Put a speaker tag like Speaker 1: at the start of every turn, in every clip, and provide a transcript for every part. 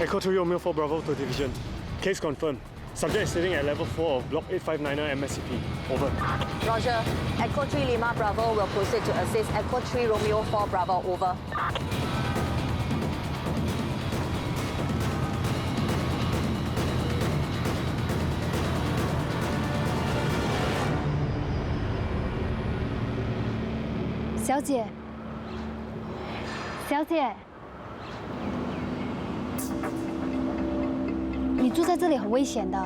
Speaker 1: Echo 3 Romeo 4 Bravo to division. Case confirmed. Subject is sitting at level 4 of Block 859er MSCP. Over.
Speaker 2: Roger. Echo 3 Lima Bravo will proceed to assist Echo 3 Romeo 4 Bravo. Over.
Speaker 3: 小姐，小姐，你住在这里很危险的，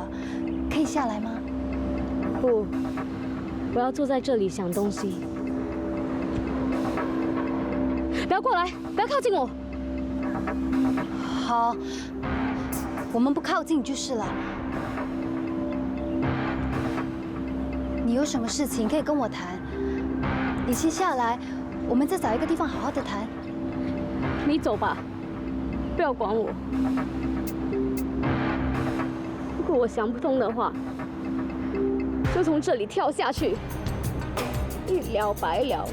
Speaker 3: 可以下来吗？
Speaker 4: 不，我要坐在这里想东西。不要过来，不要靠近我。
Speaker 3: 好，我们不靠近就是了。你有什么事情可以跟我谈？你先下来，我们再找一个地方好好的谈。
Speaker 4: 你走吧，不要管我。如果我想不通的话，就从这里跳下去，一了百了。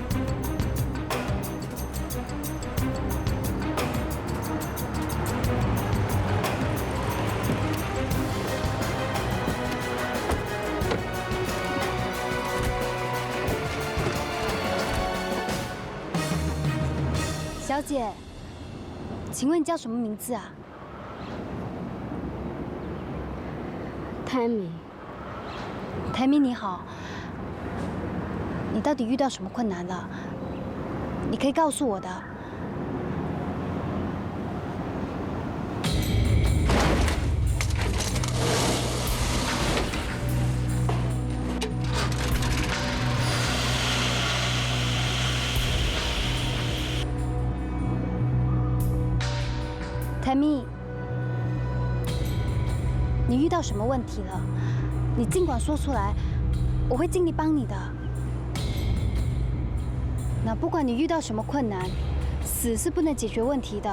Speaker 3: 小姐，请问你叫什么名字啊
Speaker 4: Tammy，
Speaker 3: ？Tammy 你好，你到底遇到什么困难了？你可以告诉我的。Tammy， 你遇到什么问题了？你尽管说出来，我会尽力帮你的。那不管你遇到什么困难，死是不能解决问题的。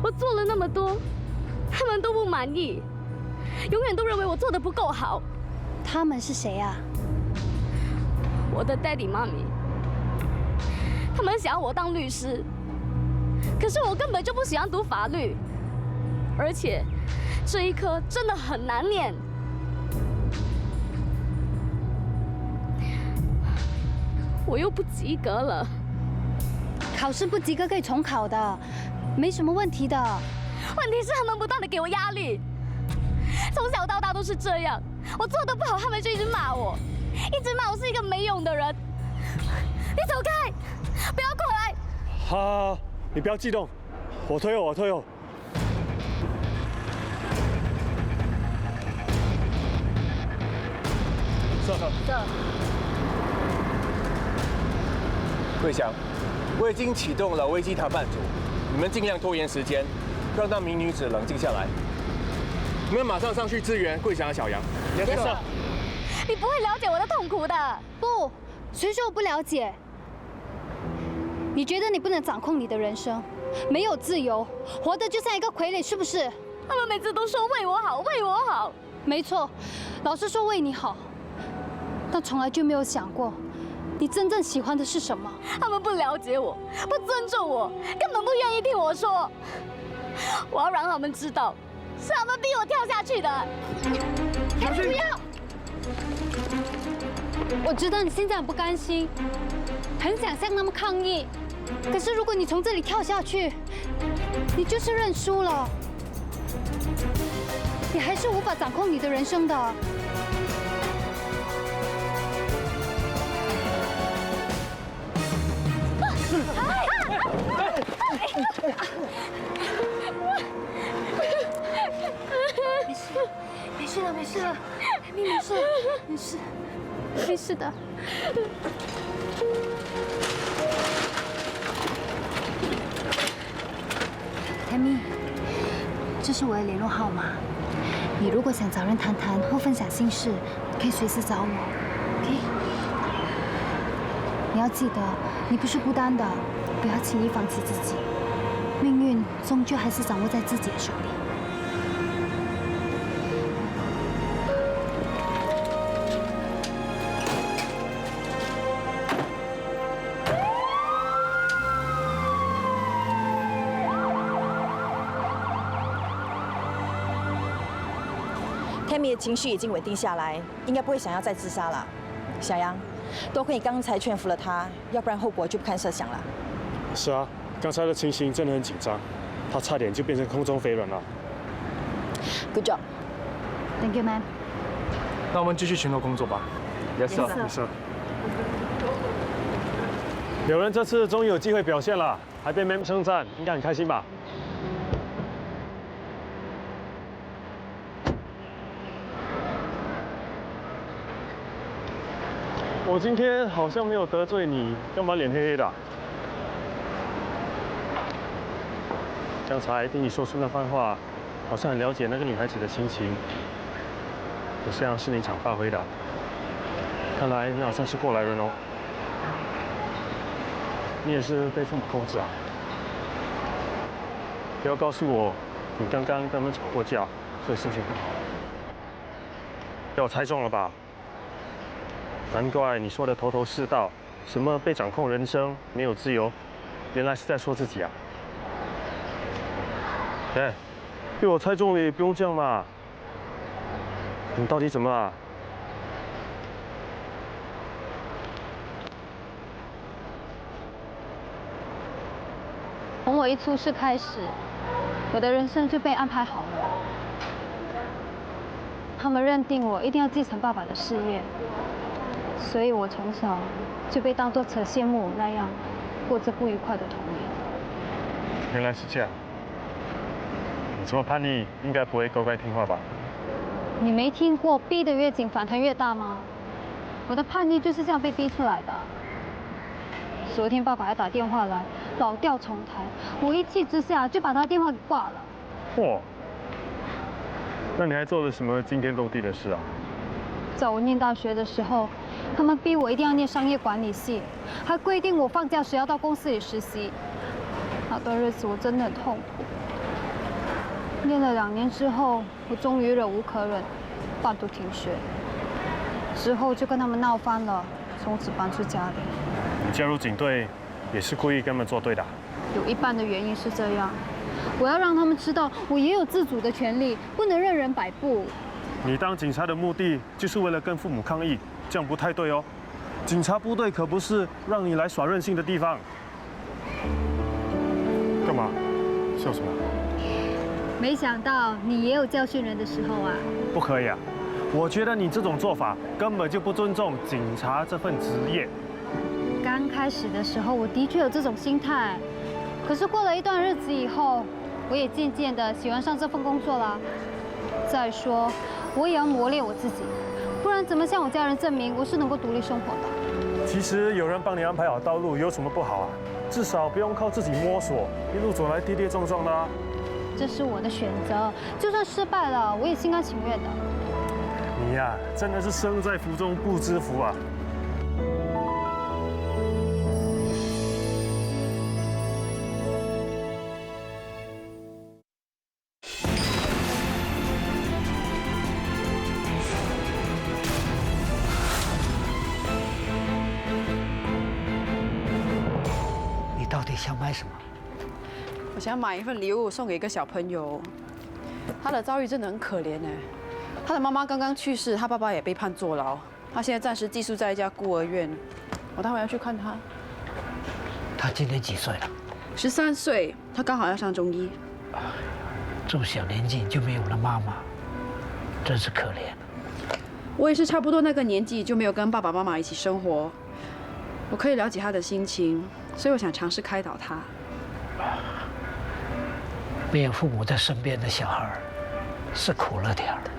Speaker 4: 我做了那么多，他们都不满意，永远都认为我做的不够好。
Speaker 3: 他们是谁啊？
Speaker 4: 我的 daddy 妈咪，他们想要我当律师，可是我根本就不喜欢读法律。而且这一科真的很难念，我又不及格了。
Speaker 3: 考试不及格可以重考的，没什么问题的。
Speaker 4: 问题是他们不断的给我压力，从小到大都是这样。我做的不好，他们就一直骂我，一直骂我是一个没用的人。你走开，不要过来！
Speaker 1: 好，你不要激动，我推后，我推后。
Speaker 2: 这。
Speaker 5: 桂祥，我已经启动了危机谈判组，你们尽量拖延时间，让那名女子冷静下来。你们马上上去支援桂祥和小杨。
Speaker 1: Yes sir。
Speaker 4: 你不会了解我的痛苦的。
Speaker 3: 不，谁说我不了解？你觉得你不能掌控你的人生，没有自由，活得就像一个傀儡，是不是？
Speaker 4: 他们每次都说为我好，为我好。
Speaker 3: 没错，老是说为你好，但从来就没有想过，你真正喜欢的是什么。
Speaker 4: 他们不了解我，不尊重我，根本不愿意听我说。我要让他们知道，是他们逼我跳下去的。
Speaker 3: 他们不要！我知道你现在很不甘心，很想向他们抗议。可是如果你从这里跳下去，你就是认输了。你还是无法掌控你的人生的。没事，没事了，没事了，你没事，没事，没事的。Tammy， 这是我的联络号码。你如果想找人谈谈或分享心事，可以随时找我。OK？ 你要记得，你不是孤单的，不要轻易放弃自己。命运终究还是掌握在自己的手里。
Speaker 6: 米的情绪已经稳定下来，应该不会想要再自杀了。小杨，多亏你刚才劝服了他，要不然后果就不堪设想了。
Speaker 1: 是啊，刚才的情形真的很紧张，他差点就变成空中飞人了。
Speaker 6: Good job。
Speaker 3: Thank you, ma'am。
Speaker 5: 那我们继续巡逻工作吧。Yes sir。
Speaker 1: 没事。有人这次终于有机会表现了，还被 Ma'am 称赞，应该很开心吧？我今天好像没有得罪你，干嘛脸黑黑的啊？刚才听你说出那番话，好像很了解那个女孩子的心情。我这样是你常发挥的，看来你好像是过来人哦。你也是被父母控制啊？不要告诉我你刚刚跟他们吵过架，所以心情不好。被我猜中了吧？难怪你说的头头是道，什么被掌控人生，没有自由，原来是在说自己啊！哎，被我猜中了也不用这样嘛。你到底怎么了？
Speaker 3: 从我一出世开始，我的人生就被安排好了。他们认定我一定要继承爸爸的事业，所以我从小就被当作扯线木偶那样过着不愉快的童年。
Speaker 1: 原来是这样。你这么叛逆，应该不会乖乖听话吧？
Speaker 3: 你没听过逼得越紧反弹越大吗？我的叛逆就是这样被逼出来的。昨天爸爸还打电话来，老调重弹，我一气之下就把他电话给挂了。
Speaker 1: 嚯！那你还做了什么惊天动地的事啊？
Speaker 3: 在我念大学的时候，他们逼我一定要念商业管理系，还规定我放假时要到公司里实习。那段日子我真的很痛苦。念了2年之后，我终于忍无可忍，半途停学。之后就跟他们闹翻了，从此搬出家里。
Speaker 1: 你加入警队也是故意跟他们作对的啊？
Speaker 3: 有一半的原因是这样，我要让他们知道我也有自主的权利，不能任人摆布。
Speaker 1: 你当警察的目的就是为了跟父母抗议，这样不太对哦。警察部队可不是让你来耍任性的地方。干嘛？笑什么？
Speaker 3: 没想到你也有教训人的时候啊！
Speaker 1: 不可以啊！我觉得你这种做法根本就不尊重警察这份职业。
Speaker 3: 刚开始的时候，我的确有这种心态，可是过了一段日子以后，我也渐渐的喜欢上这份工作啦。再说，我也要磨练我自己，不然怎么向我家人证明我是能够独立生活的？
Speaker 1: 其实有人帮你安排好道路，有什么不好啊？至少不用靠自己摸索，一路走来跌跌撞撞的啊。
Speaker 3: 这是我的选择，就算失败了，我也心甘情愿的。
Speaker 1: 你呀，真的是身在福中不知福啊！
Speaker 7: 你到底想买什么？
Speaker 8: 我想买一份礼物送给一个小朋友，他的遭遇真的很可怜哎。他的妈妈刚刚去世，他爸爸也被判坐牢，他现在暂时寄宿在一家孤儿院。我待会要去看他。
Speaker 7: 他今年几岁了
Speaker 8: ？13岁，他刚好要上中一。
Speaker 7: 这么小年纪就没有了妈妈，真是可怜。
Speaker 8: 我也是差不多那个年纪就没有跟爸爸妈妈一起生活，我可以了解他的心情，所以我想尝试开导他。
Speaker 7: 没有父母在身边的小孩是苦了点的。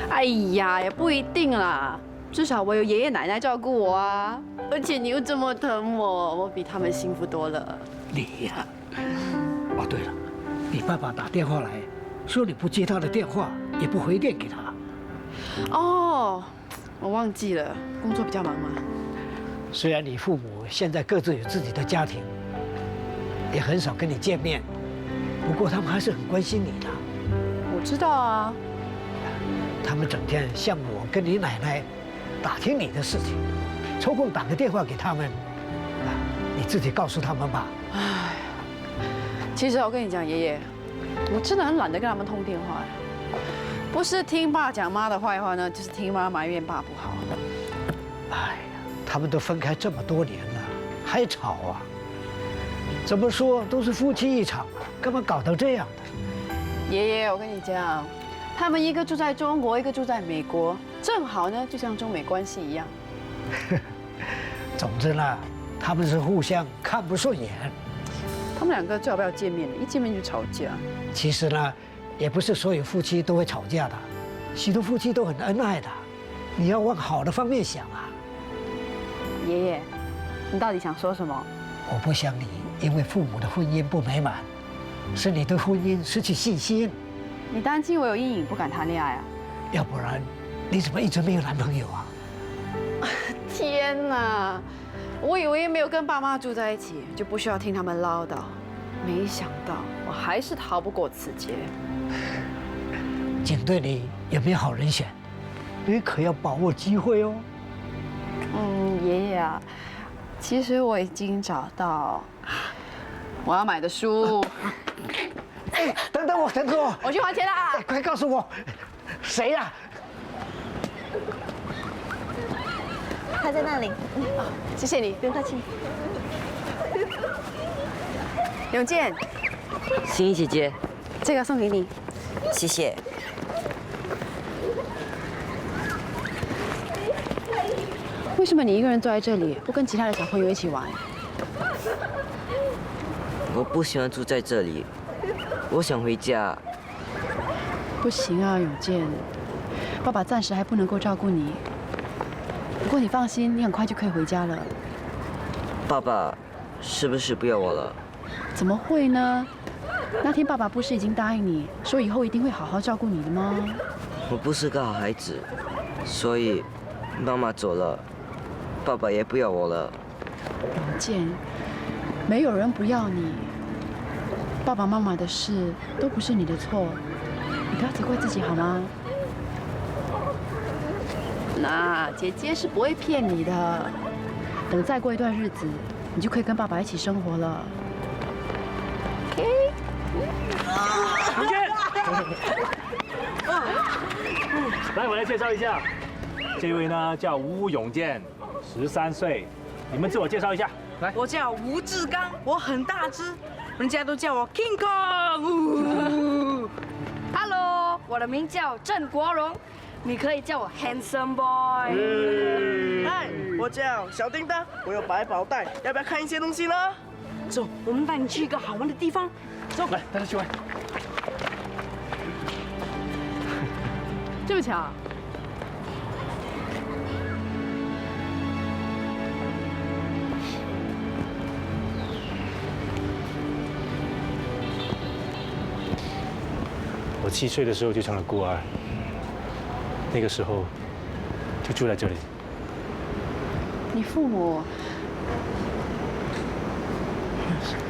Speaker 8: 哎呀，也不一定啦，至少我有爷爷奶奶照顾我啊，而且你又这么疼我，我比他们幸福多了。
Speaker 7: 你呀，哦对了，你爸爸打电话来，说你不接他的电话，也不回电给他。
Speaker 8: 哦，我忘记了，工作比较忙嘛。
Speaker 7: 虽然你父母现在各自有自己的家庭，也很少跟你见面，不过他们还是很关心你的。
Speaker 8: 我知道啊。
Speaker 7: 他们整天向我跟你奶奶打听你的事情，抽空打个电话给他们，你自己告诉他们吧。
Speaker 8: 唉，其实我跟你讲，爷爷，我真的很懒得跟他们通电话，不是听爸讲妈的坏话呢，就是听妈埋怨爸不好。
Speaker 7: 哎呀，他们都分开这么多年了，还吵啊？怎么说都是夫妻一场啊，干嘛搞成这样的？
Speaker 8: 爷爷，我跟你讲，他们一个住在中国，一个住在美国，正好呢，就像中美关系一样。
Speaker 7: 总之呢，他们是互相看不顺眼。
Speaker 8: 他们两个最好不要见面，一见面就吵架。
Speaker 7: 其实呢，也不是所有夫妻都会吵架的，许多夫妻都很恩爱的。你要往好的方面想啊。
Speaker 8: 爷爷，你到底想说什么？
Speaker 7: 我不想你因为父母的婚姻不美满，使你对婚姻失去信心。
Speaker 8: 你担心我有阴影，不敢谈恋爱啊？
Speaker 7: 要不然，你怎么一直没有男朋友啊？
Speaker 8: 天哪！我以为没有跟爸妈住在一起，就不需要听他们唠叨，没想到我还是逃不过此劫。
Speaker 7: 警队里有没有好人选？你可要把握机会哦。
Speaker 8: 爷爷啊，其实我已经找到我要买的书。
Speaker 7: 哎，等等我，
Speaker 8: 我去还钱啦！
Speaker 7: 哎，快告诉我，谁呀？
Speaker 2: 他在那里。
Speaker 8: 谢谢你，不用客气。永健，
Speaker 9: 心怡姐姐，
Speaker 8: 这个送给你。
Speaker 9: 谢谢。
Speaker 8: 为什么你一个人坐在这里，不跟其他的小朋友一起玩？
Speaker 9: 我不喜欢住在这里，我想回家。
Speaker 8: 不行啊，永健，爸爸暂时还不能够照顾你。不过你放心，你很快就可以回家了。
Speaker 9: 爸爸是不是不要我了？
Speaker 8: 怎么会呢？那天爸爸不是已经答应你说以后一定会好好照顾你的吗？
Speaker 9: 我不是个好孩子，所以妈妈走了，爸爸也不要我了。
Speaker 8: 永健，没有人不要你，爸爸妈妈的事都不是你的错，你不要责怪自己好吗？那姐姐是不会骗你的，等再过一段日子，你就可以跟爸爸一起生活了。OK。
Speaker 1: 永健，来，我来介绍一下，
Speaker 10: 这位呢叫吴永健，13岁，你们自我介绍一下。来，
Speaker 11: 我叫吴志刚，我很大只，人家都叫我 King Kong。Hello， 我的名叫郑国荣，你可以叫我 Handsome Boy。
Speaker 12: 嗨，我叫小叮当，我有百宝袋，要不要看一些东西呢？
Speaker 11: 走，我们带你去一个好玩的地方。走，
Speaker 10: 来，带他去玩。
Speaker 8: 这么巧？
Speaker 1: 我7岁的时候就成了孤儿，那个时候就住在这里。
Speaker 8: 你父母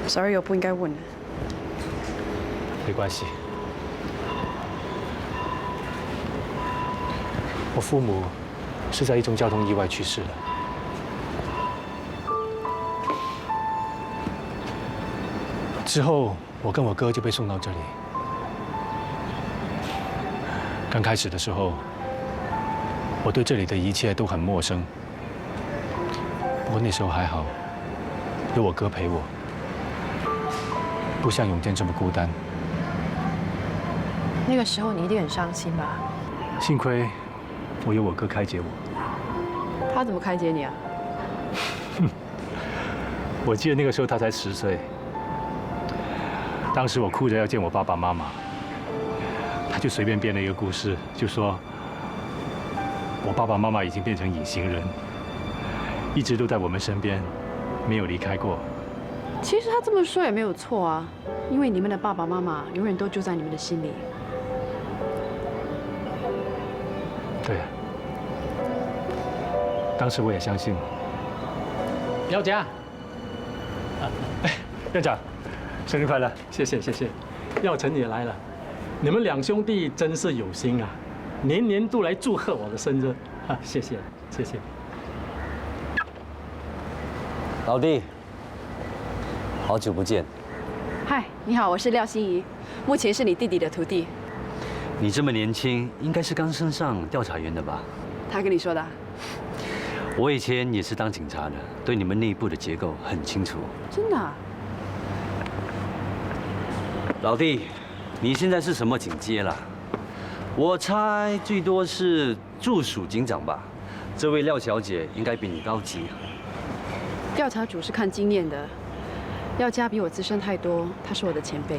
Speaker 8: ？Sorry， 我不应该问的。
Speaker 1: 没关系，我父母是在一宗交通意外去世的。之后，我跟我哥就被送到这里。刚开始的时候，我对这里的一切都很陌生。不过那时候还好，有我哥陪我，不像永健这么孤单。
Speaker 6: 那个时候你一定很伤心吧？
Speaker 1: 幸亏我有我哥开解我。
Speaker 8: 他怎么开解你啊？
Speaker 1: 我记得那个时候他才10岁，当时我哭着要见我爸爸妈妈，他就随便编了一个故事，就说我爸爸妈妈已经变成隐形人，一直都在我们身边，没有离开过。
Speaker 8: 其实他这么说也没有错啊，因为你们的爸爸妈妈永远都住在你们的心里。
Speaker 1: 对啊，当时我也相信。
Speaker 10: 表姐，
Speaker 1: 院长，生日快乐！
Speaker 10: 谢谢谢谢，耀成也来了，你们两兄弟真是有心啊，年年都来祝贺我的生日，谢谢谢谢。
Speaker 13: 老弟，好久不见。
Speaker 8: 嗨，你好，我是廖心怡。目前是你弟弟的徒弟。
Speaker 13: 你这么年轻，应该是刚升上调查员的吧？
Speaker 8: 他跟你说的啊？
Speaker 13: 我以前也是当警察的，对你们内部的结构很清楚。
Speaker 8: 真的啊？
Speaker 13: 老弟，你现在是什么警阶了？我猜最多是助署警长吧。这位廖小姐应该比你高级。
Speaker 8: 调查组是看经验的，廖家比我资深太多，他是我的前辈。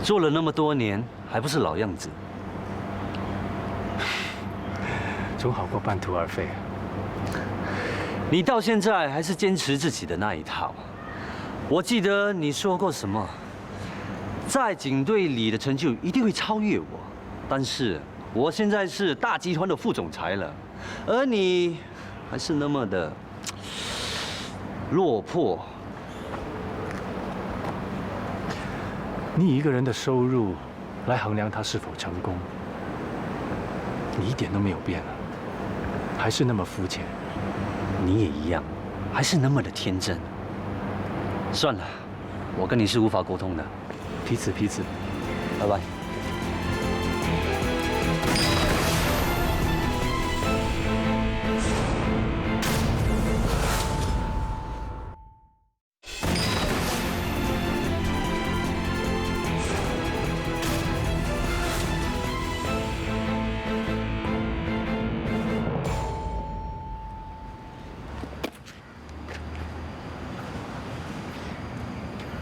Speaker 13: 做了那么多年，还不是老样子？
Speaker 5: 总好过半途而废。
Speaker 13: 你到现在还是坚持自己的那一套。我记得你说过什么，在警队里的成就一定会超越我。但是我现在是大集团的副总裁了，而你还是那么的落魄。
Speaker 5: 你以一个人的收入来衡量他是否成功，你一点都没有变啊，还是那么肤浅。
Speaker 13: 你也一样，还是那么的天真。算了，我跟你是无法沟通的。
Speaker 5: 彼此彼此，
Speaker 13: 拜拜。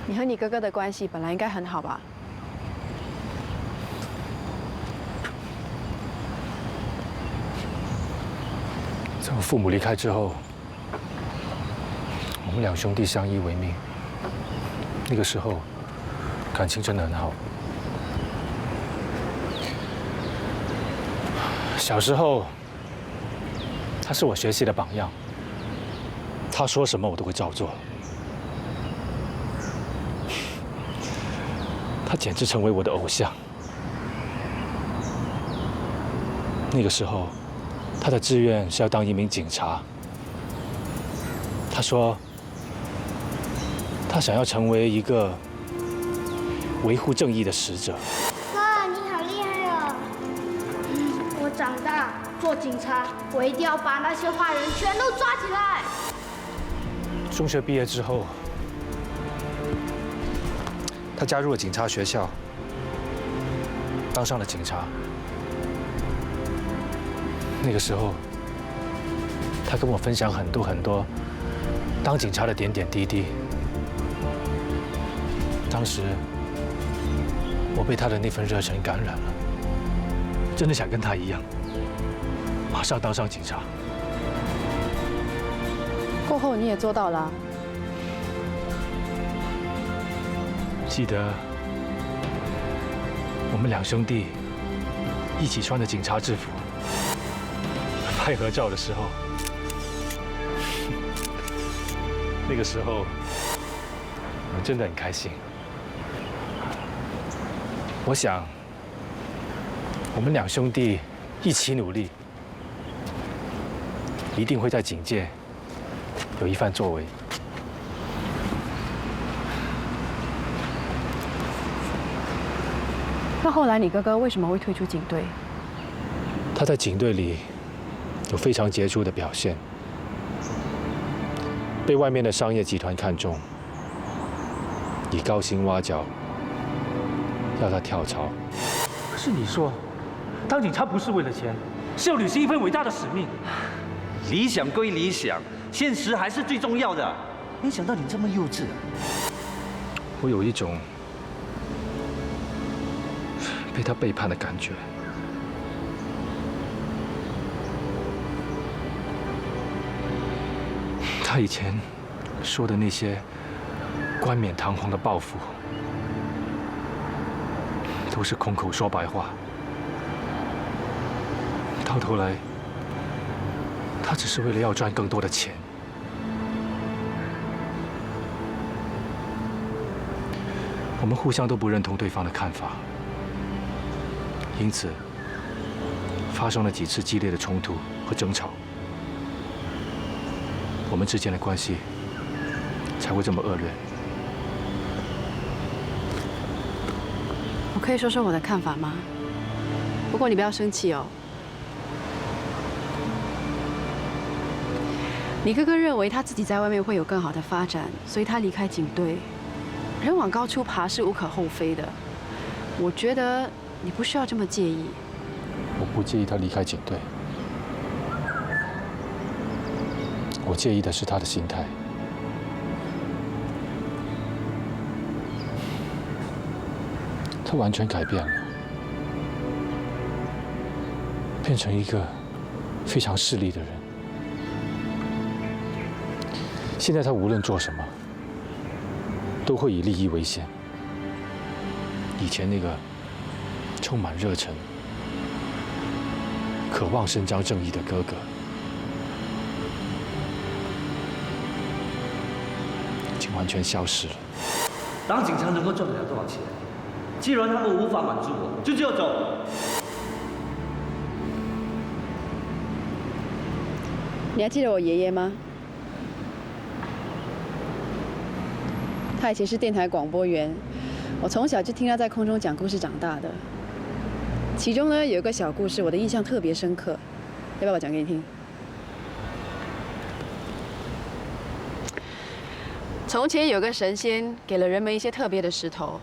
Speaker 8: 你和你哥哥的关系本来应该很好吧？
Speaker 5: 在我父母离开之后，我们两兄弟相依为命。那个时候，感情真的很好。小时候，他是我学习的榜样，他说什么我都会照做。他简直成为我的偶像。那个时候，他的志愿是要当一名警察。他说，他想要成为一个维护正义的使者。
Speaker 14: 哥，你好厉害哦！我长大做警察，我一定要把那些坏人全都抓起来。
Speaker 5: 中学毕业之后，他加入了警察学校，当上了警察。那个时候，他跟我分享很多当警察的点点滴滴。当时，我被他的那份热忱感染了，真的想跟他一样，马上当上警察。
Speaker 8: 过后你也做到了。
Speaker 5: 记得我们两兄弟一起穿着警察制服拍合照的时候，那个时候我真的很开心。我想，我们两兄弟一起努力，一定会在警界有一番作为。
Speaker 8: 那后来你哥哥为什么会退出警队？
Speaker 5: 他在警队里有非常杰出的表现，被外面的商业集团看中，以高薪挖角，要他跳槽。
Speaker 10: 可是你说，当警察不是为了钱，是要履行一份伟大的使命。
Speaker 13: 理想归理想，现实还是最重要的。没想到你这么幼稚。
Speaker 5: 我有一种被他背叛的感觉。他以前说的那些冠冕堂皇的抱负，都是空口说白话，到头来，他只是为了要赚更多的钱。我们互相都不认同对方的看法，因此发生了几次激烈的冲突和争吵，我们之间的关系才会这么恶劣。
Speaker 8: 我可以说说我的看法吗？不过你不要生气哦。你哥哥认为他自己在外面会有更好的发展，所以他离开警队。人往高处爬是无可厚非的，我觉得你不需要这么介意。
Speaker 5: 我不介意他离开警队，我介意的是他的心态。他完全改变了，变成一个非常势利的人。现在他无论做什么，都会以利益为先。以前那个充满热忱、渴望伸张正义的哥哥，已经完全消失了。
Speaker 13: 当警察能够赚得了多少钱？既然他们无法满足我，就要走。
Speaker 8: 你还记得我爷爷吗？他以前是电台广播员，我从小就听他在空中讲故事长大的。其中呢有一个小故事，我的印象特别深刻，要不要我讲给你听？从前有个神仙给了人们一些特别的石头，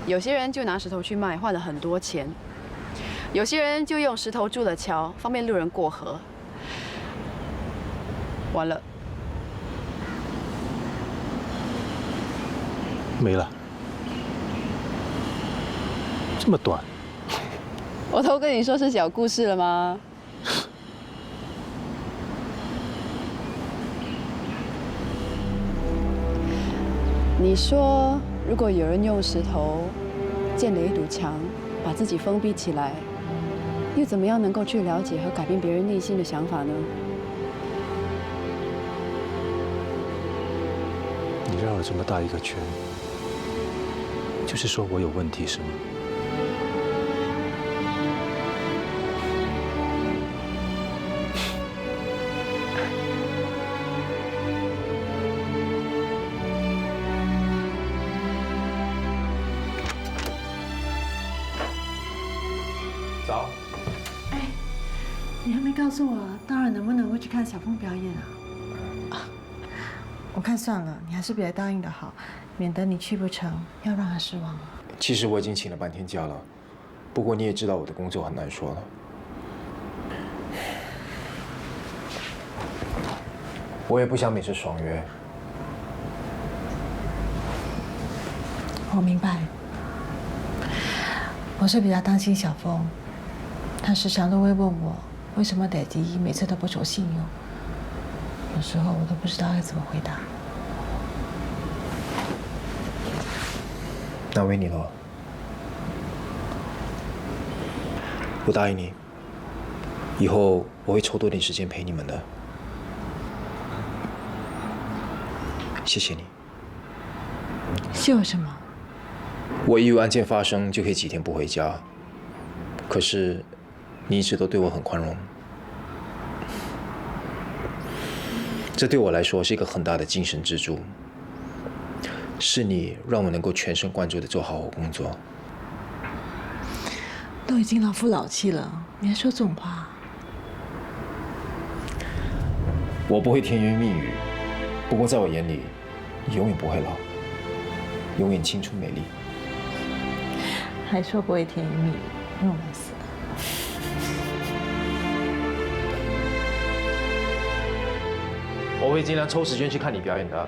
Speaker 8: 有些人就拿石头去卖，换了很多钱；有些人就用石头筑了桥，方便路人过河。完了。
Speaker 5: 没了，这么短。
Speaker 8: 我都跟你说是小故事了吗？你说，如果有人用石头建了一堵墙，把自己封闭起来，又怎么样能够去了解和改变别人内心的想法呢？
Speaker 5: 你绕了这么大一个圈，就是说我有问题是吗？
Speaker 15: 早。哎，你还没告诉我，当然能不能够去看小凤表演啊？我看算了，你还是别答应的好，免得你去不成，要让他失望。
Speaker 16: 其实我已经请了半天假了，不过你也知道我的工作很难说了。我也不想每次爽约。
Speaker 15: 我明白，我是比较担心小凤，她时常都会问我，为什么爹地每次都不守信用。有时候我都不知道该怎么回答。
Speaker 16: 那为你了，我答应你，以后我会抽多点时间陪你们的。谢谢你。
Speaker 15: 谢我什么？
Speaker 16: 我一有案件发生就可以几天不回家，可是你一直都对我很宽容。这对我来说是一个很大的精神支柱，是你让我能够全神贯注地做好我工作。
Speaker 15: 都已经老夫老妻了，你还说这种话？
Speaker 16: 我不会甜言蜜语，不过在我眼里，你永远不会老，永远青春美丽。
Speaker 15: 还说不会甜言蜜语，弄来死了。
Speaker 16: 我会尽量抽时间去看你表演的。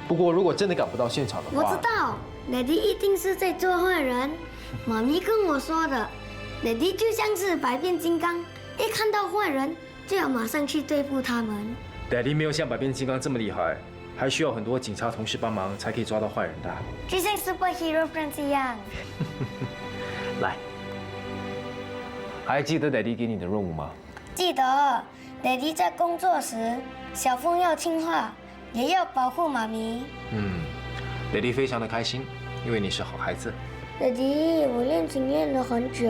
Speaker 16: 不过如果真的赶不到现场的话，
Speaker 14: 我知道，爹地一定是在做坏人。妈咪跟我说的，爹地就像是百变金刚，一看到坏人就要马上去对付他们。
Speaker 16: Daddy 没有像百变金刚这么厉害，还需要很多警察同事帮忙才可以抓到坏人的。
Speaker 14: 就像 Superhero Friends 一样。
Speaker 16: 来，还记得 Daddy 给你的任务吗？
Speaker 14: 记得，爹地在工作时，小凤要听话，也要保护妈咪。
Speaker 16: Daddy 非常的开心，因为你是好孩子。
Speaker 14: 爹地，我练琴练了很久，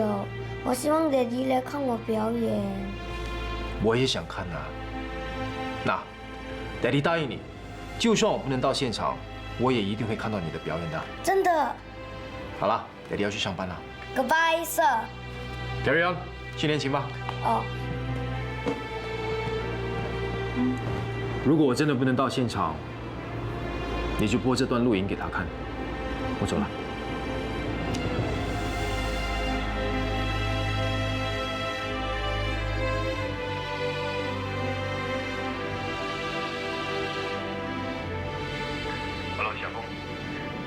Speaker 14: 我希望爹地来看我表演。
Speaker 16: 我也想看啊。那 Daddy 答应你，就算我不能到现场，我也一定会看到你的表演的。
Speaker 14: 真的。
Speaker 16: 好了，Daddy 要去上班了。
Speaker 14: Goodbye, sir.
Speaker 16: Carry on，去练琴吧。
Speaker 14: 哦。
Speaker 16: 如果我真的不能到现场，你就播这段录影给他看。我走了。
Speaker 17: Hello， 小峰。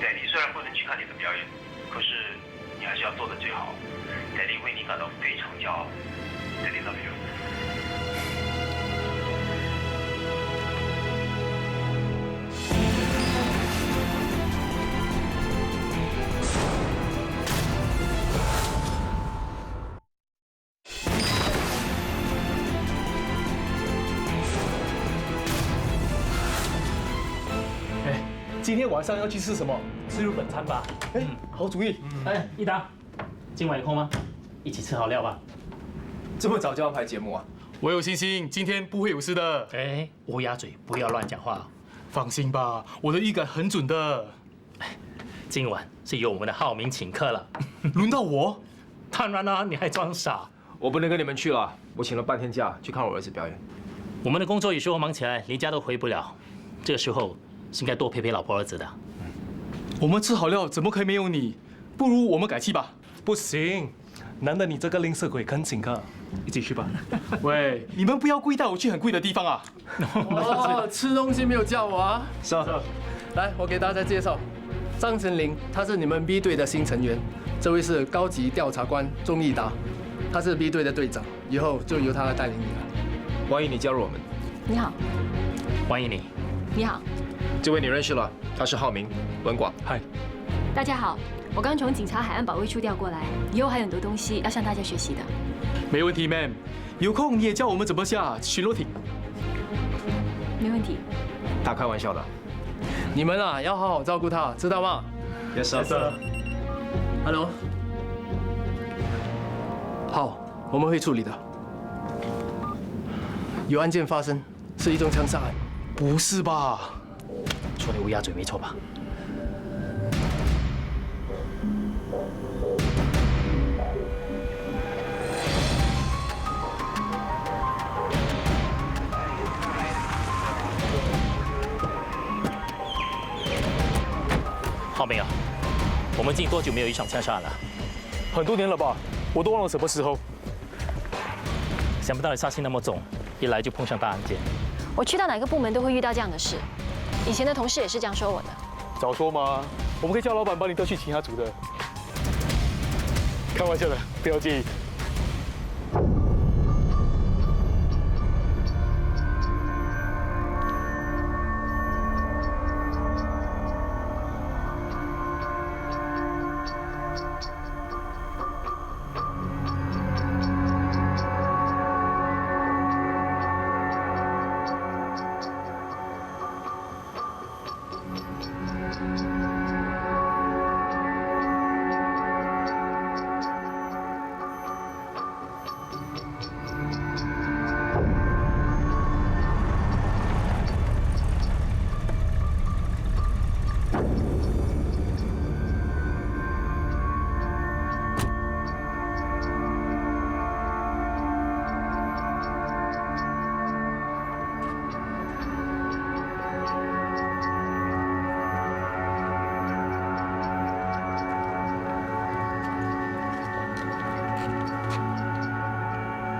Speaker 17: Daddy 虽然不能去看你的表演，可是你还是要做的最好。Daddy 为你感到非常骄傲。Daddy love you。
Speaker 18: 今天晚上要去吃什么？
Speaker 10: 吃日本餐吧。
Speaker 18: 哎，好主意。
Speaker 10: 哎，一达，今晚有空吗？一起吃好料吧。
Speaker 18: 这么早就安排节目啊？我有信心，今天不会有事的。
Speaker 10: 哎，乌鸦嘴，不要乱讲话。
Speaker 18: 放心吧，我的预感很准的。
Speaker 10: 今晚是由我们的浩明请客了。
Speaker 18: 轮到我？
Speaker 10: 当然啦，你还装傻。
Speaker 16: 我不能跟你们去了，我请了半天假去看我儿子表演。
Speaker 10: 我们的工作有时候忙起来，连家都回不了。这个时候是应该多陪陪老婆儿子的。
Speaker 18: 我们吃好料怎么可以没有你？不如我们改期吧。不行，难得你这个吝啬鬼肯请客，一起去吧。喂，你们不要故意带我去很贵的地方啊！
Speaker 19: 哦，吃东西没有叫我啊？
Speaker 18: 是。
Speaker 19: 来，我给大家介绍，张成林，他是你们 B 队的新成员。这位是高级调查官钟义达，他是 B 队的队长，以后就由他来带领你了。
Speaker 16: 欢迎你加入我们。
Speaker 2: 你好。
Speaker 10: 欢迎你。
Speaker 2: 你好。
Speaker 16: 这位你认识了，他是浩明，文广。
Speaker 18: 嗨。
Speaker 20: 大家好，我刚从警察海岸保卫处调过来，以后还有很多东西要向大家学习的。
Speaker 18: 没问题 ，Ma'am。有空你也教我们怎么下巡逻艇。
Speaker 20: 没问题。
Speaker 16: 他开玩笑的。
Speaker 19: 你们啊，要好好照顾他，知道吗
Speaker 16: ？Yes sir。
Speaker 19: Hello。好，我们会处理的。有案件发生，是一宗枪杀案。
Speaker 18: 不是吧？
Speaker 10: 说的乌鸦嘴没错吧？浩明啊，我们近多久没有一场枪杀案了？
Speaker 18: 很多年了吧？我都忘了什么时候。
Speaker 10: 想不到你杀心那么重，一来就碰上大案件。
Speaker 20: 我去到哪个部门都会遇到这样的事，以前的同事也是这样说我的。
Speaker 18: 早说嘛，我们可以叫老板帮你调去其他组的。开玩笑的，不要介意。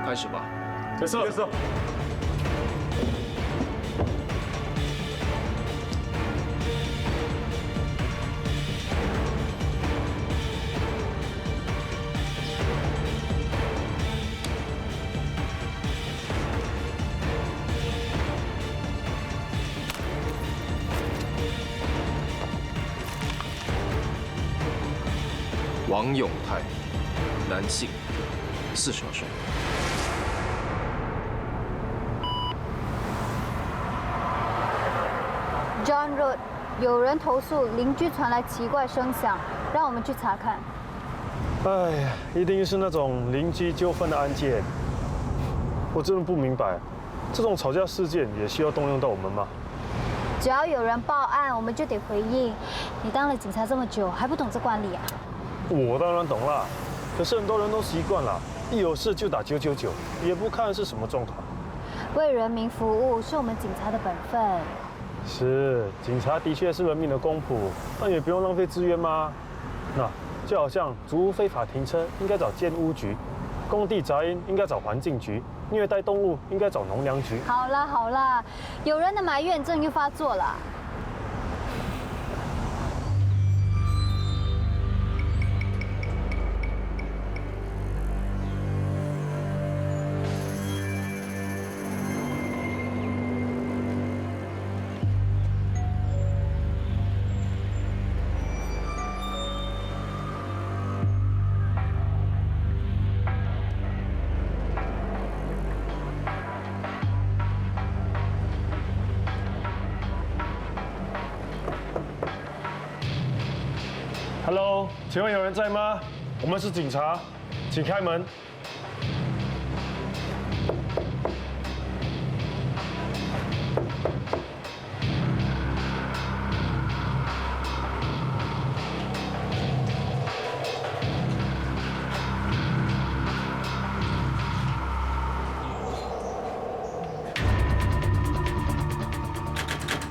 Speaker 16: 开始吧。
Speaker 18: Yes sir。
Speaker 16: 王永泰，男性，42岁。
Speaker 3: John Road， 有人投诉邻居传来奇怪声响，让我们去查看。
Speaker 1: 哎呀，一定是那种邻居纠纷的案件。我真的不明白，这种吵架事件也需要动用到我们吗？
Speaker 3: 只要有人报案，我们就得回应。你当了警察这么久，还不懂这惯例啊？
Speaker 1: 我当然懂了，可是很多人都习惯了，一有事就打999，也不看是什么状况。
Speaker 3: 为人民服务是我们警察的本分。
Speaker 1: 是，警察的确是人民的公仆，但也不用浪费资源嘛。那就好像租屋非法停车应该找建屋局，工地杂音应该找环境局，虐待动物应该找农粮局。
Speaker 3: 好啦好啦，有人的埋怨症又发作了。
Speaker 1: Hello， 请问有人在吗？我们是警察，请开门。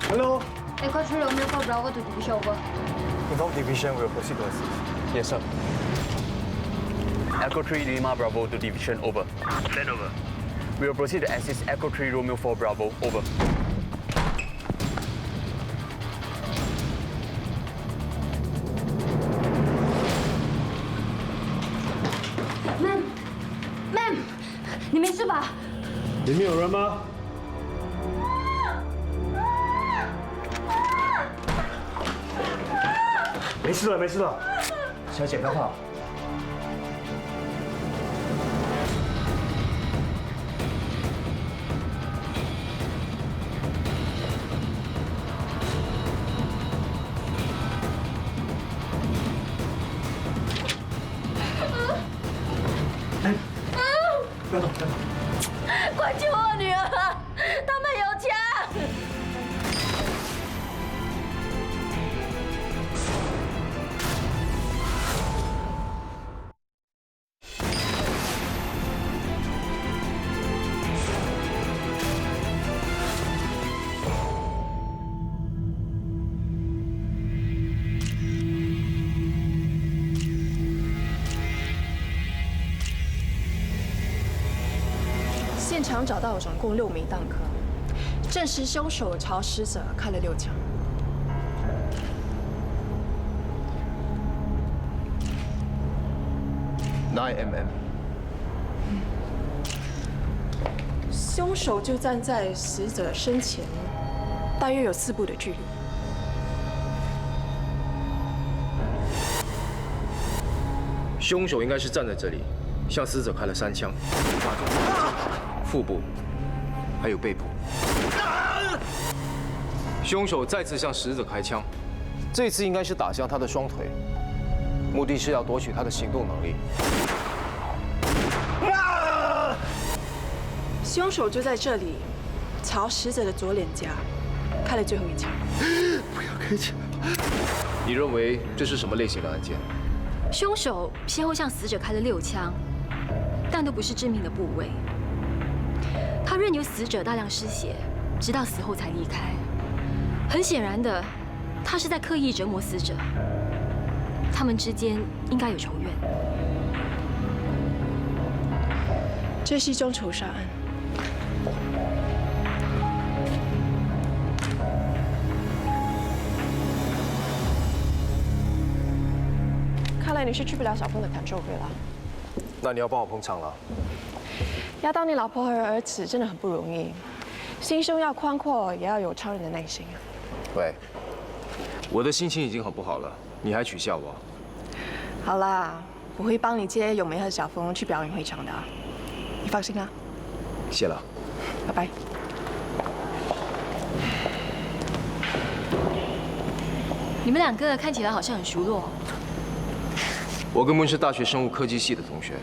Speaker 1: Hello。
Speaker 3: Echo 3 Romeo 4 Bravo to Division over.
Speaker 21: Involved division will proceed to assist. Yes, sir. Echo 3 Lima Bravo to division over.
Speaker 17: Send over.
Speaker 21: We will proceed to assist Echo 3 Romeo 4 Bravo over.
Speaker 4: Ma'am， 你没事吧？
Speaker 1: 里面有人吗？没事了，没事了。
Speaker 21: 小姐，不要怕。哎，不要动，不要动。
Speaker 4: 快救我女儿！他们有枪！
Speaker 8: 现场找到总共6名弹壳，证实凶手朝死者开了6枪。
Speaker 21: 9mm。
Speaker 8: 凶手就站在死者身前，大约有4步的距离。
Speaker 16: 凶手应该是站在这里，向死者开了3枪，打中腹部，还有背部。凶手再次向死者开枪，这次应该是打向他的双腿，目的是要夺取他的行动能力。
Speaker 8: 凶手就在这里，朝死者的左脸颊开了最后1枪。
Speaker 16: 不要开枪！你认为这是什么类型的案件？
Speaker 20: 凶手先后向死者开了6枪，但都不是致命的部位。他任由死者大量失血，直到死后才离开。很显然的，他是在刻意折磨死者。他们之间应该有仇怨。
Speaker 8: 这是一宗仇杀案。看来你是去不了小峰的感受会了。
Speaker 16: 那你要帮我捧场了。
Speaker 8: 要当你老婆和儿子真的很不容易，心胸要宽阔，也要有超人的耐心啊。
Speaker 16: 喂，我的心情已经很不好了，你还取笑我？
Speaker 8: 好啦，我会帮你接咏梅和小峰去表演会场的，你放心啦。
Speaker 16: 谢了，
Speaker 8: 拜拜。
Speaker 20: 你们2个看起来好像很熟络。
Speaker 16: 我根本是大学生物科技系的同学。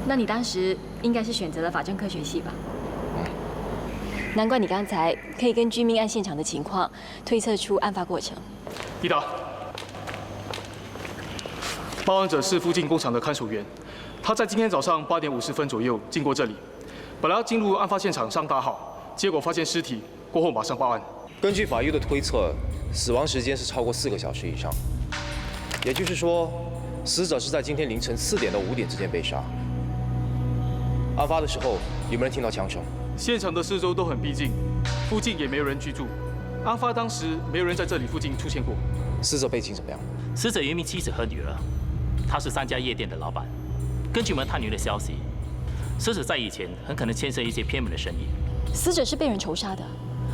Speaker 20: 那你当时应该是选择了法政科学系吧？难怪你刚才可以根据命案现场的情况推测出案发过程。
Speaker 18: 伊达，报案者是附近工厂的看守员，他在今天早上8点50分左右经过这里，本来要进入案发现场上打好，结果发现尸体，过后马上报案。
Speaker 16: 根据法医的推测，死亡时间是超过4个小时以上，也就是说，死者是在今天凌晨4点到5点之间被杀。案发的时候，有没有人听到枪声？
Speaker 18: 现场的四周都很僻静，附近也没有人居住。案发当时，没有人在这里附近出现过。
Speaker 16: 死者背景怎么样？
Speaker 7: 死者有一名妻子和女儿，他是3家夜店的老板。根据我们探女的消息，死者在以前很可能牵涉一些偏门的生意。
Speaker 20: 死者是被人仇杀的，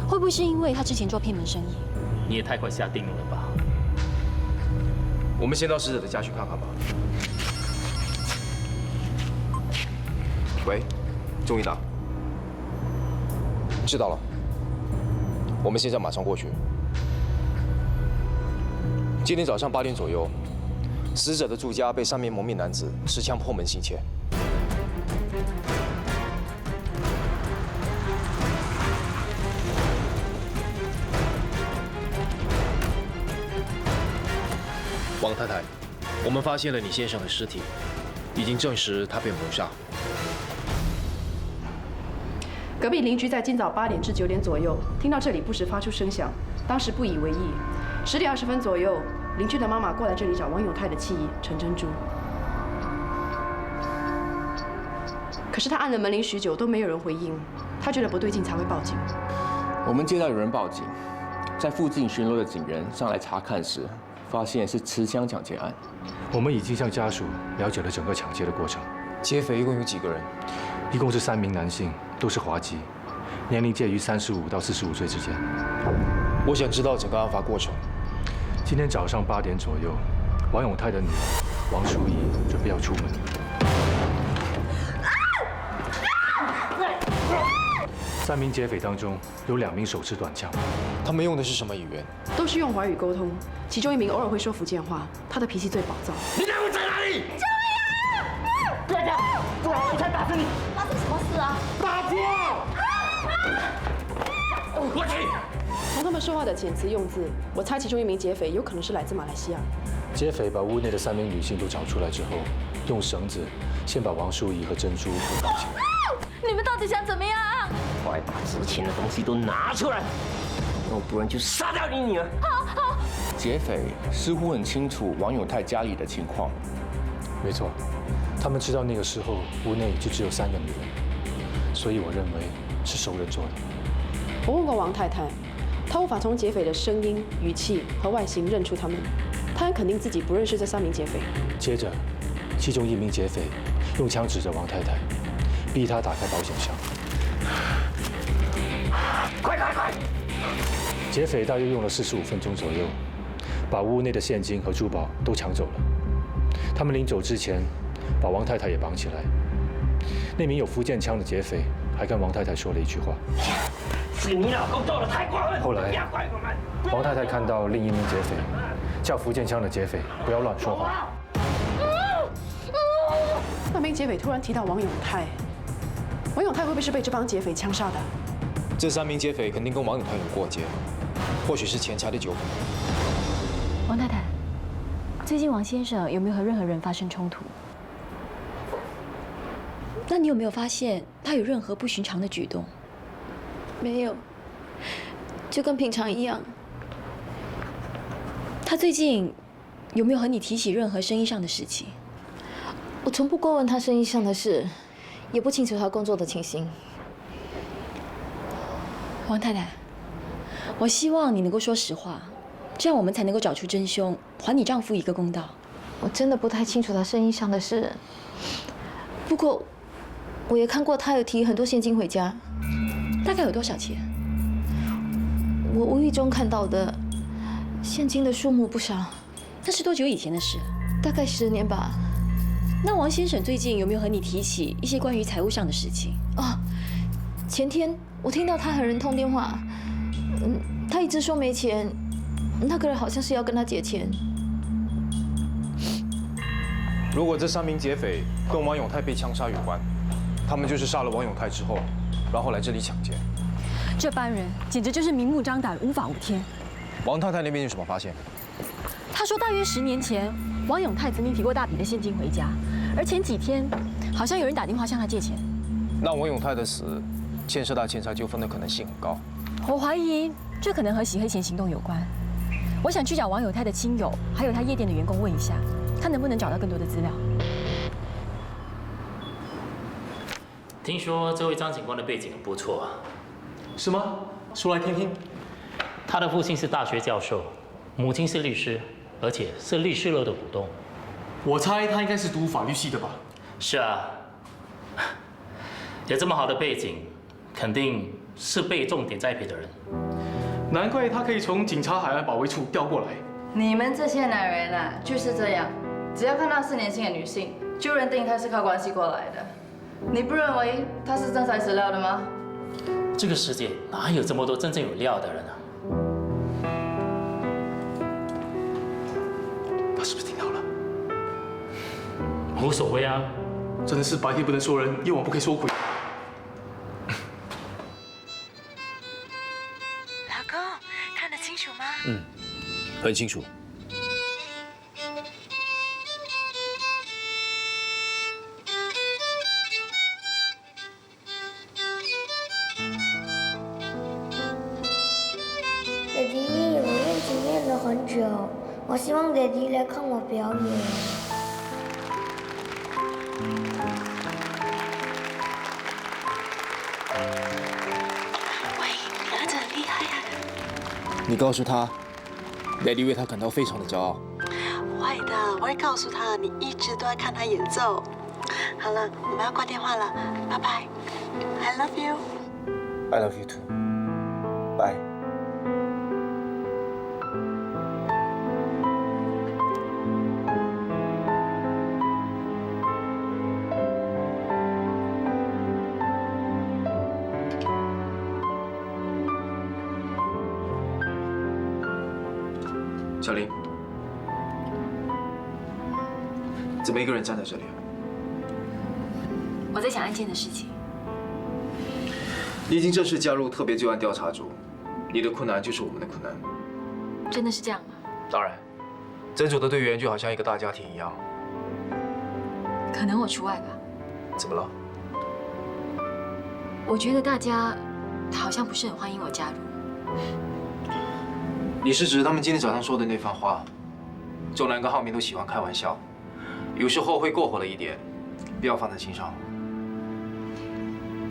Speaker 20: 会不会是因为他之前做偏门生意？
Speaker 7: 你也太快下定论了吧？
Speaker 16: 我们先到死者的家去看看吧。喂，钟一达，知道了，我们现在马上过去。今天早上8点左右，死者的住家被3名蒙面男子持枪破门行窃。王太太，我们发现了你先生的尸体，已经证实他被谋杀。
Speaker 8: 隔壁邻居在今早8点至9点左右听到这里不时发出声响，当时不以为意。10点20分左右，邻居的妈妈过来这里找王永泰的妻陈珍珠，可是他按了门铃许久都没有人回应，他觉得不对劲才会报警。
Speaker 22: 我们接到有人报警，在附近巡逻的警员上来查看时，发现是持枪抢劫案。
Speaker 5: 我们已经向家属了解了整个抢劫的过程。
Speaker 16: 劫匪一共有几个人？
Speaker 5: 一共是3名男性，都是华籍，年龄介于35到45岁之间。
Speaker 16: 我想知道整个案发过程。
Speaker 5: 今天早上8点左右，王永泰的女儿王淑仪准备要出门。3名劫匪当中有2名手持短枪，
Speaker 16: 他们用的是什么语言？
Speaker 8: 都是用华语沟通，其中1名偶尔会说福建话，他的脾气最暴躁。
Speaker 12: 你两个在哪里？救命啊！不要这样，不然我才打死你！
Speaker 2: 发生什么事啊？
Speaker 12: 打劫！
Speaker 8: 我去！从他们说话的遣词用字，我猜其中1名劫匪有可能是来自马来西亚。
Speaker 5: 劫匪把屋内的3名女性都找出来之后，用绳子先把王淑仪和珍珠捆绑起来。
Speaker 4: 你们到底想怎么样？
Speaker 12: 快把值钱的东西都拿出来，要不然就杀掉你女儿！
Speaker 4: 好。
Speaker 22: 劫匪似乎很清楚王永泰家里的情况。
Speaker 5: 没错，他们知道那个时候屋内就只有3个女人，所以我认为是熟人做的。
Speaker 8: 我问过王太太，她无法从劫匪的声音、语气和外形认出他们，她很肯定自己不认识这3名劫匪。
Speaker 5: 接着，其中1名劫匪用枪指着王太太，逼她打开保险箱。
Speaker 12: 快！
Speaker 5: 劫匪大约用了45分钟左右，把屋内的现金和珠宝都抢走了。他们临走之前，把王太太也绑起来。那名有福建腔的劫匪还跟王太太说了一句话：“
Speaker 12: 是你老公做的太过分。”
Speaker 5: 后来，王太太看到另1名劫匪叫福建腔的劫匪不要乱说话。
Speaker 8: 那名劫匪突然提到王永泰，王永泰会不会是被这帮劫匪枪杀的？
Speaker 16: 这3名劫匪肯定跟王永泰有过节，或许是钱财的纠纷。
Speaker 20: 王太太，最近王先生有没有和任何人发生冲突？那你有没有发现他有任何不寻常的举动？
Speaker 4: 没有，就跟平常一样。
Speaker 20: 他最近有没有和你提起任何生意上的事情？
Speaker 4: 我从不过问他生意上的事，也不清楚他工作的情形。
Speaker 20: 王太太，我希望你能够说实话，这样我们才能够找出真凶，还你丈夫一个公道。
Speaker 4: 我真的不太清楚他生意上的事，不过我也看过他有提很多现金回家。
Speaker 20: 大概有多少钱？
Speaker 4: 我无意中看到的，现金的数目不少。
Speaker 20: 那是多久以前的事？
Speaker 4: 大概10年吧。
Speaker 20: 那王先生最近有没有和你提起一些关于财务上的事情？
Speaker 4: 哦，前天我听到他和人通电话，他一直说没钱，那个人好像是要跟他借钱。
Speaker 16: 如果这3名劫匪跟王永泰被枪杀有关，他们就是杀了王永泰之后，然后来这里抢劫。
Speaker 20: 这班人简直就是明目张胆、无法无天。
Speaker 16: 王太太那边有什么发现？
Speaker 20: 他说，大约10年前，王永泰曾经提过大笔的现金回家，而前几天好像有人打电话向他借钱。
Speaker 16: 那王永泰的死牵涉到钱财纠纷的可能性很高。
Speaker 20: 我怀疑这可能和洗黑钱行动有关。我想去找王永泰的亲友，还有他夜店的员工问一下，看能不能找到更多的资料。
Speaker 7: 听说这位张警官的背景很不错啊。
Speaker 18: 是吗？说来听听。
Speaker 7: 他的父亲是大学教授，母亲是律师，而且是律师楼的股东。
Speaker 18: 我猜他应该是读法律系的吧？
Speaker 7: 是啊，有这么好的背景，肯定是被重点栽培的人。
Speaker 18: 难怪他可以从警察海岸保卫处调过来。
Speaker 9: 你们这些男人啊，就是这样，只要看到是年轻的女性，就认定她是靠关系过来的。你不认为她是真材实料的吗？
Speaker 7: 这个世界哪有这么多真正有料的人啊？
Speaker 18: 他是不是听到了？
Speaker 7: 无所谓啊，
Speaker 18: 真的是白天不能说人，夜晚不可以说鬼。
Speaker 16: 很清楚。
Speaker 14: Daddy， 我练琴练了很久，我希望 Daddy 来看我表演。
Speaker 11: 喂，你儿子很厉害呀！
Speaker 16: 你告诉他 ，Daddy 为他感到非常的骄傲。
Speaker 11: 会的，我会告诉他，你一直都在看他演奏。好了，我们要挂电话了，拜拜。I love you.
Speaker 16: I love you too. Bye. 小林，怎么一个人站在这里？
Speaker 20: 我在想案件的事情。
Speaker 16: 你已经正式加入特别罪案调查组，你的困难就是我们的困难。
Speaker 20: 真的是这样吗？
Speaker 16: 当然，整组的队员就好像一个大家庭一样。
Speaker 20: 可能我除外吧。
Speaker 16: 怎么了？
Speaker 20: 我觉得大家好像不是很欢迎我加入。
Speaker 16: 你是指他们今天早上说的那番话？周南跟浩明都喜欢开玩笑，有时候会过火了一点，不要放在心上。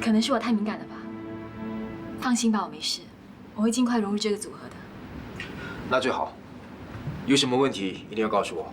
Speaker 20: 可能是我太敏感了吧。放心吧，我没事，我会尽快融入这个组合的。
Speaker 16: 那最好，有什么问题一定要告诉我。